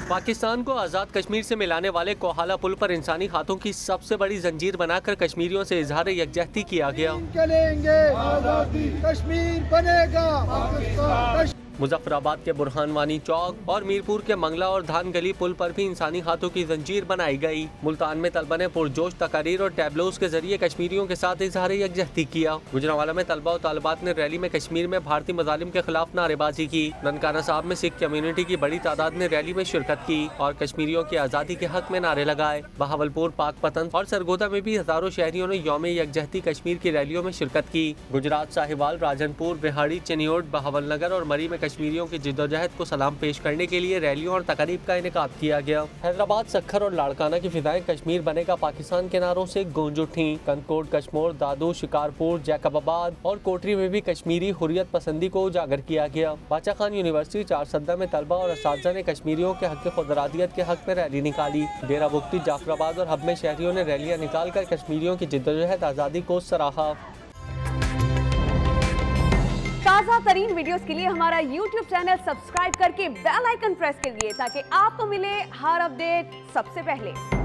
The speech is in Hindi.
पाकिस्तान को आज़ाद कश्मीर से मिलाने वाले कोहाला पुल पर इंसानी हाथों की सबसे बड़ी जंजीर बनाकर कश्मीरियों से इजहार यकजहती किया गया। कश्मीर बनेगा पाकिस्तान। मुजफ्फराबाद के बुरहान वानी चौक और मीरपुर के मंगला और धान गली पुल पर भी इंसानी हाथों की जंजीर बनाई गई। मुल्तान में तलबा ने पुरजोश तकारीर और टैबलोज के जरिए कश्मीरियों के साथ इजहार यकजहती किया। गुजरांवाला में तलबा और तालिबात ने रैली में कश्मीर में भारतीय मजालिम के खिलाफ नारेबाजी की। ननकाना साहब में सिख कम्युनिटी की बड़ी तादाद ने रैली में शिरकत की और कश्मीरियों की आज़ादी के हक में नारे लगाए। बहावलपुर, पाकपतन और सरगोदा में भी हजारों शहरियों ने यौम यकजहती कश्मीर की रैलियों में शिरकत की। गुजरात, साहिवाल, राजनपुर, बिहाड़ी, चनियोट, बहावलनगर और मरी में कश्मीरियों की जिद्दोजहद को सलाम पेश करने के लिए रैलियों और तकरीब का इनेकाद किया गया। हैदराबाद, सक्खर और लाड़काना की फिजाएं कश्मीर बनेगा पाकिस्तान के नारों से गूंज उठी। कनकोट, कश्मोर, दादू, शिकारपुर, जैकबाबाद और कोटरी में भी कश्मीरी हुर्रियत पसंदी को उजागर किया गया। बादशाह खान यूनिवर्सिटी चारसद्दा में तलबा और असातिज़ा ने कश्मीरियों के हक खुदरादियत के हक में रैली निकाली। डेरा बुगटी, जाफराबाद और हब में शहरियों ने रैलियां निकाल कर कश्मीरियों की जिद्दोजहद आज़ादी को सराहा। ताज़ा तरीन वीडियोस के लिए हमारा YouTube चैनल सब्सक्राइब करके बेल आइकन प्रेस करिए ताकि आपको मिले हर अपडेट सबसे पहले।